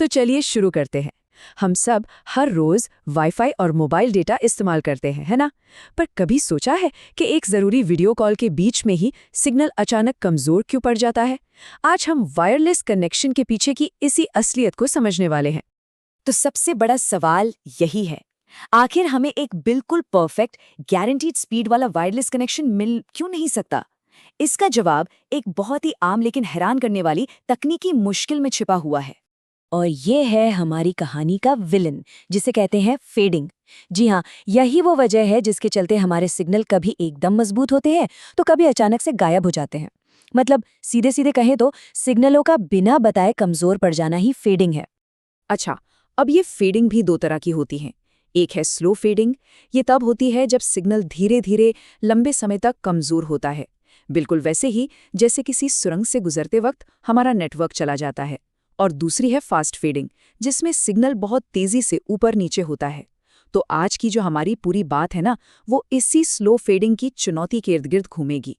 तो चलिए शुरू करते हैं। हम सब हर रोज वाईफाई और मोबाइल डेटा इस्तेमाल करते हैं, है ना? पर कभी सोचा है कि एक ज़रूरी वीडियो कॉल के बीच में ही सिग्नल अचानक कमज़ोर क्यों पड़ जाता है? आज हम वायरलेस कनेक्शन के पीछे की इसी असलियत को समझने वाले हैं। तो सबसे बड़ा सवाल यही है, आखिर हमें एक बिल्कुल परफेक्ट गारंटीड स्पीड वाला वायरलेस कनेक्शन मिल क्यों नहीं सकता? इसका जवाब एक बहुत ही आम लेकिन हैरान करने वाली तकनीकी मुश्किल में छिपा हुआ है। और ये है हमारी कहानी का विलन, जिसे कहते हैं फेडिंग। जी हाँ, यही वो वजह है जिसके चलते हमारे सिग्नल कभी एकदम मजबूत होते हैं तो कभी अचानक से गायब हो जाते हैं। मतलब सीधे सीधे कहें तो सिग्नलों का बिना बताए कमजोर पड़ जाना ही फेडिंग है। अच्छा, अब ये फेडिंग भी दो तरह की होती है। एक है स्लो फेडिंग। ये तब होती है जब सिग्नल धीरे धीरे लंबे समय तक कमज़ोर होता है, बिल्कुल वैसे ही जैसे किसी सुरंग से गुजरते वक्त हमारा नेटवर्क चला जाता है। और दूसरी है फास्ट फेडिंग, जिसमें सिग्नल बहुत तेज़ी से ऊपर नीचे होता है। तो आज की जो हमारी पूरी बात है ना, वो इसी स्लो फेडिंग की चुनौती के इर्द गिर्द घूमेगी।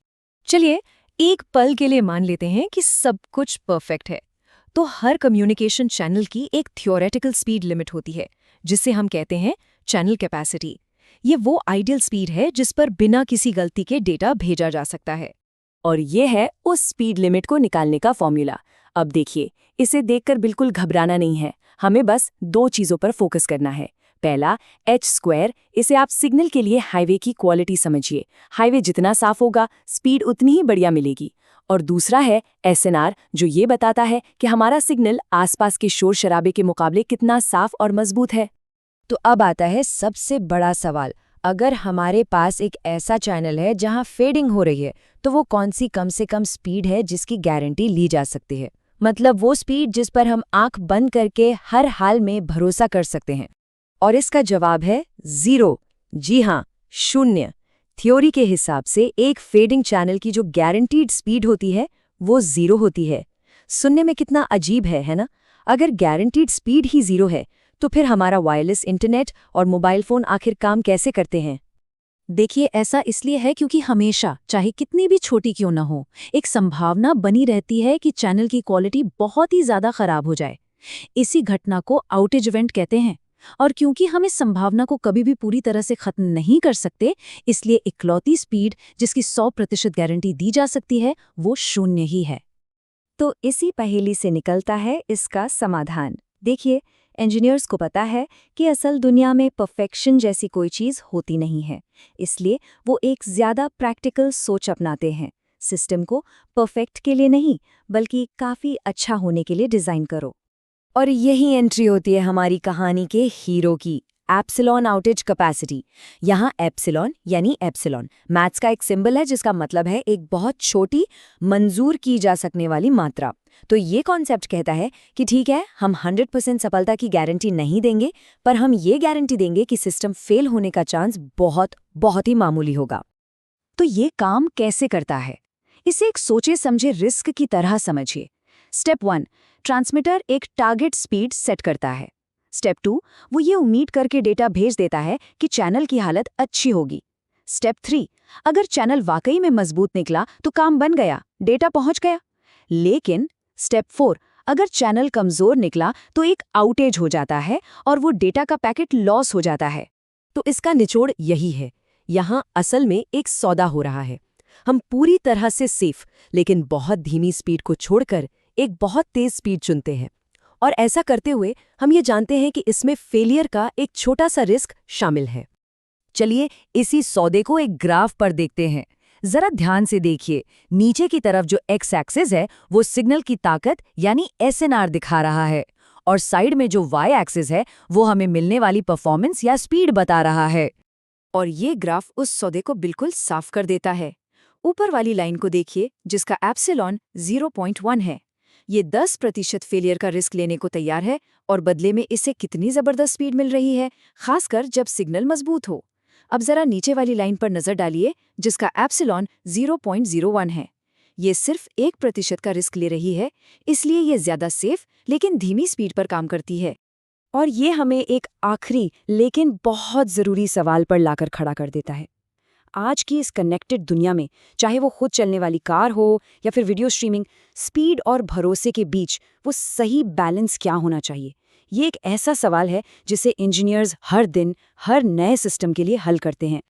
चलिए एक पल के लिए मान लेते हैं कि सब कुछ परफेक्ट है। तो हर कम्युनिकेशन चैनल की एक थियोरेटिकल स्पीड लिमिट होती है, जिसे हम कहते हैं चैनल कैपेसिटी। ये वो आइडियल स्पीड है जिस पर बिना किसी गलती के डेटा भेजा जा सकता है। और ये है उस स्पीड लिमिट को निकालने का फॉर्मूला। अब देखिए, इसे देखकर बिल्कुल घबराना नहीं है, हमें बस दो चीज़ों पर फोकस करना है। पहला, h²। इसे आप सिग्नल के लिए हाईवे की क्वालिटी समझिए। हाईवे जितना साफ होगा, स्पीड उतनी ही बढ़िया मिलेगी। और दूसरा है SNR, जो ये बताता है कि हमारा सिग्नल आसपास के शोर शराबे के मुकाबले कितना साफ और मजबूत है। तो अब आता है सबसे बड़ा सवाल, अगर हमारे पास एक ऐसा चैनल है जहां फेडिंग हो रही है, तो वो कौन सी कम से कम स्पीड है जिसकी गारंटी ली जा सकती है? मतलब वो स्पीड जिस पर हम आंख बंद करके हर हाल में भरोसा कर सकते हैं। और इसका जवाब है 0। जी हाँ, 0। थ्योरी के हिसाब से एक फेडिंग चैनल की जो गारंटीड स्पीड होती है वो 0 होती है। सुनने में कितना अजीब है ना? अगर गारंटीड स्पीड ही 0 है तो फिर हमारा वायरलेस इंटरनेट और मोबाइल फोन आखिर काम कैसे करते हैं? देखिए, ऐसा इसलिए है क्योंकि हमेशा, चाहे कितनी भी छोटी क्यों न हो, एक संभावना बनी रहती है कि चैनल की क्वालिटी बहुत ही ज्यादा खराब हो जाए। इसी घटना को आउटेज इवेंट कहते हैं। और क्योंकि हम इस संभावना को कभी भी पूरी तरह से खत्म नहीं कर सकते, इसलिए इकलौती स्पीड जिसकी 100% गारंटी दी जा सकती है वो 0 ही है। तो इसी पहेली से निकलता है इसका समाधान। देखिए, इंजीनियर्स को पता है कि असल दुनिया में परफेक्शन जैसी कोई चीज़ होती नहीं है, इसलिए वो एक ज़्यादा प्रैक्टिकल सोच अपनाते हैं। सिस्टम को परफेक्ट के लिए नहीं, बल्कि काफ़ी अच्छा होने के लिए डिज़ाइन करो। और यही एंट्री होती है हमारी कहानी के हीरो की, एप्सिलॉन आउटेज कैपेसिटी। यहाँ एप्सिलॉन यानी एप्सिलॉन मैथ्स का एक सिंबल है जिसका मतलब है एक बहुत छोटी, मंजूर की जा सकने वाली मात्रा। तो ये कॉन्सेप्ट कहता है कि ठीक है, हम 100% सफलता की गारंटी नहीं देंगे, पर हम ये गारंटी देंगे कि सिस्टम फेल होने का चांस बहुत बहुत ही मामूली होगा। तो ये काम कैसे करता है? इसे एक सोचे समझे रिस्क की तरह समझिए। स्टेप 1, ट्रांसमीटर एक टारगेट स्पीड सेट करता है। स्टेप 2, वो ये उम्मीद करके डेटा भेज देता है कि चैनल की हालत अच्छी होगी। स्टेप 3, अगर चैनल वाकई में मजबूत निकला तो काम बन गया, डेटा पहुंच गया। लेकिन स्टेप 4, अगर चैनल कमजोर निकला तो एक आउटेज हो जाता है और वो डेटा का पैकेट लॉस हो जाता है। तो इसका निचोड़ यही है, यहाँ असल में एक सौदा हो रहा है। हम पूरी तरह से सेफ लेकिन बहुत धीमी स्पीड को छोड़कर एक बहुत तेज स्पीड चुनते हैं। और ऐसा करते हुए हम ये जानते हैं कि इसमें फेलियर का एक छोटा सा रिस्क शामिल है। चलिए इसी सौदे को एक ग्राफ पर देखते हैं। जरा ध्यान से देखिए, नीचे की तरफ जो एक्स एक्सिस है वो सिग्नल की ताकत यानी SNR दिखा रहा है, और साइड में जो वाई एक्सिस है वो हमें मिलने वाली परफॉर्मेंस या स्पीड बता रहा है। और ये ग्राफ उस सौदे को बिल्कुल साफ कर देता है। ऊपर वाली लाइन को देखिए जिसका एप्सिलॉन 0.1 है। ये 10% फेलियर का रिस्क लेने को तैयार है, और बदले में इसे कितनी जबरदस्त स्पीड मिल रही है, खासकर जब सिग्नल मजबूत हो। अब जरा नीचे वाली लाइन पर नजर डालिए जिसका एप्सिलॉन 0.01 है। ये सिर्फ 1% का रिस्क ले रही है, इसलिए ये ज्यादा सेफ लेकिन धीमी स्पीड पर काम करती है। और ये हमें एक आखिरी लेकिन बहुत जरूरी सवाल पर लाकर खड़ा कर देता है। आज की इस कनेक्टेड दुनिया में, चाहे वो खुद चलने वाली कार हो या फिर वीडियो स्ट्रीमिंग, स्पीड और भरोसे के बीच वो सही बैलेंस क्या होना चाहिए? ये एक ऐसा सवाल है जिसे इंजीनियर्स हर दिन, हर नए सिस्टम के लिए हल करते हैं।